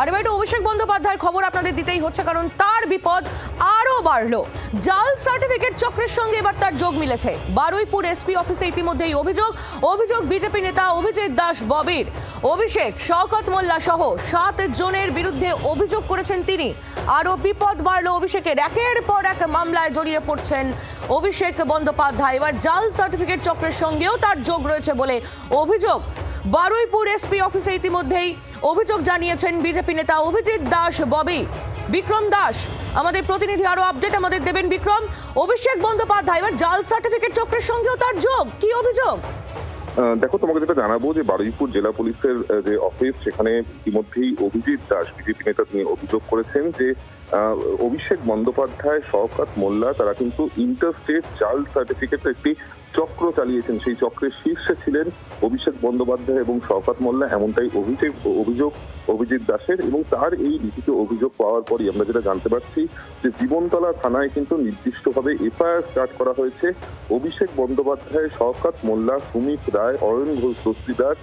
আর এবার অভিষেক বন্দ্যোপাধ্যায়ের খবর আপনাদের দিতেই হচ্ছে, কারণ তার বিপদ আরো বাড়লো। জাল সার্টিফিকেট চক্রের সঙ্গে এবার তার যোগ মিলেছে। বারুইপুর এসপি অফিসে ইতিমধ্যেই অভিযোগ বিজেপি নেতা অভিজিৎ দাস ববির। অভিষেক, শওকত মোল্লা সহ 7 জনের বিরুদ্ধে অভিযোগ করেছেন তিনি। আরো বিপদ বাড়লো অভিষেকের। একের পর এক মামলায় জড়িয়ে পড়ছেন অভিষেক বন্দ্যোপাধ্যায়। এবার জাল সার্টিফিকেট চক্রের সঙ্গেও তার যোগ রয়েছে বলে অভিযোগ। বারুইপুর এসপি অফিসে ইতিমধ্যেই অভিযোগ জানিয়েছেন বিজেপি নেতা অভিজিৎ দাস ববি। বিক্রম দাস আমাদের প্রতিনিধি, আরো আপডেট আমাদের দেবেন। বিক্রম, অভিষেক বন্দ্যোপাধ্যায় এবার জাল সার্টিফিকেট চক্রের সঙ্গেও তার যোগ, কি অভিযোগ? দেখো, তোমাকে যেটা জানাবো যে বারুইপুর জেলা পুলিশের যে অফিস, সেখানে ইতিমধ্যেই অভিজিৎ দাস বিজেপি নেতা তিনি অভিযোগ করেছেন যে অভিষেক বন্দ্যোপাধ্যায়, শওকত মোল্লা তারা কিন্তু ইন্টারস্টেট জাল সার্টিফিকেটের একটি চক্র চালিয়েছেন। সেই চক্রের শীর্ষে ছিলেন অভিষেক বন্দ্যোপাধ্যায় এবং শওকত মোল্লা, এমনটাই অভিযোগ অভিজিৎ দাসের। এবং তার এই লিখিত অভিযোগ পাওয়ার পরই আমরা যেটা জানতে পারছি যে জীবনতলা থানায় কিন্তু নির্দিষ্টভাবে এফআইআর স্টার্ট করা হয়েছে অভিষেক বন্দ্যোপাধ্যায়, শওকত মোল্লা, সুমিত রায়, অয়ন ঘোষ দস্তিদার,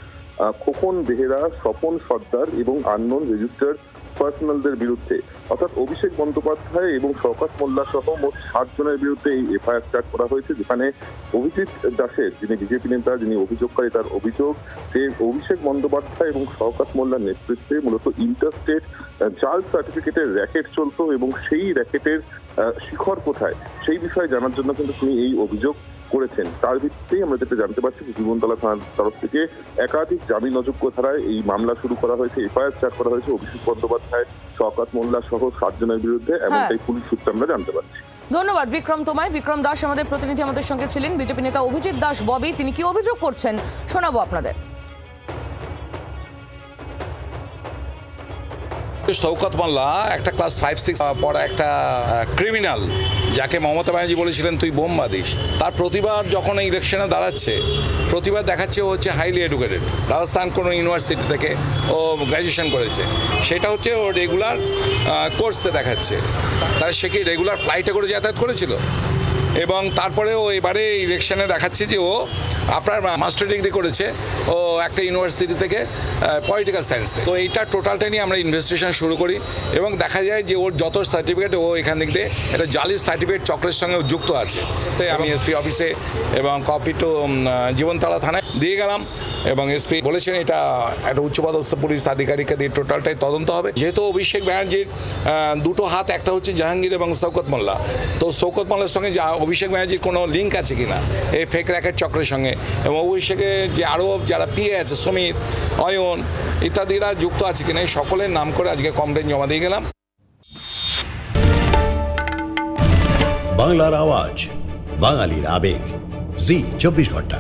খোকন বেহেরা, স্বপন সর্দার এবং আননোন রেজিস্টার্ড পার্সোনালদের বিরুদ্ধে। অর্থাৎ অভিষেক বন্দ্যোপাধ্যায় এবং শওকত মোল্লা সহ মোট 7 জনের বিরুদ্ধে এই এফআইআর স্টার্ট করা হয়েছে, যেখানে অভিজিৎ দাসের, যিনি বিজেপি নেতা, যিনি অভিযোগকারী, তার অভিযোগ যে অভিষেক বন্দ্যোপাধ্যায় এবং শওকত মোল্লার নেতৃত্বে মূলত ইন্টারস্টেট জাল সার্টিফিকেটের র্যাকেট চলতো এবং সেই র্যাকেটের শিখর কোথায় সেই বিষয়ে জানার জন্য কিন্তু তিনি এই অভিযোগ করেছেন। তার ভিত্তিতেই আমরা যেটা জানতে পারছি যে জীবনতলা থানার তরফ থেকে একাধিক জামিন অযোগ্য ধারায় এই মামলা শুরু করা হয়েছে, এফআইআর স্টার্ট করা হয়েছে অভিষেক বন্দ্যোপাধ্যায়, শওকত মোল্লা সহ 7 জনের বিরুদ্ধে, এমনটাই পুলিশ সূত্রে আমরা জানতে পারছি। ধন্যবাদ বিক্রম তোমায়। বিক্রম দাস আমাদের প্রতিনিধি, আমাদের সঙ্গে ছিলেন বিজেপি নেতা অভিজিৎ দাস ববি। তিনি কি অভিযোগ করছেন শোনাবো আপনাদের। শওকত মোল্লা একটা ক্লাস 5-6 পড়া একটা ক্রিমিনাল, যাকে মমতা ব্যানার্জি বলেছিলেন তুই বোম বাঁধিস। তার প্রতিবার যখন ইলেকশনে দাঁড়াচ্ছে, প্রতিবার দেখাচ্ছে ও হচ্ছে হাইলি এডুকেটেড, রাজস্থান কোনো ইউনিভার্সিটি থেকে ও গ্র্যাজুয়েশন করেছে, সেটা হচ্ছে ও রেগুলার কোর্সে দেখাচ্ছে। তাহলে সে কি রেগুলার ফ্লাইটে করে যাতায়াত করেছিল? এবং তারপরে ও এবারে ইলেকশনে দেখাচ্ছে যে ও আপনার মাস্টার ডিগ্রি করেছে ও একটা ইউনিভার্সিটি থেকে পলিটিক্যাল সায়েন্সে। তো এইটা টোটালটা নিয়ে আমরা ইনভেস্টিগেশন শুরু করি এবং দেখা যায় যে ওর যত সার্টিফিকেট ও এখান থেকে একটা জালি সার্টিফিকেট চক্রের সঙ্গে যুক্ত আছে। তাই আমি এসপি অফিসে এবং কপি টু জীবনতলা থানায় দিয়ে গেলাম এবং এসপি বলেছেন এটা একটা উচ্চপদস্থ পুলিশ আধিকারিককে দিয়ে টোটালটাই তদন্ত হবে। যেহেতু অভিষেক ব্যানার্জির দুটো হাত, একটা হচ্ছে জাহাঙ্গীর এবং শওকত মোল্লা, তো শওকত মোল্লার সঙ্গে অভিষেক ব্যানার্জির কোনো লিঙ্ক আছে কিনা এই ফেক র্যাকেট চক্রের সঙ্গে, এবং অভিষেকের যে আরও যারা পিএ আছে, সুমিত, অয়ন ইত্যাদিরা যুক্ত আছে কিনা, এই সকলের নাম করে আজকে কমপ্লেন জমা দিয়ে গেলাম। বাংলার আওয়াজ, বাঙালির আবেগ, জি 24 ঘন্টা।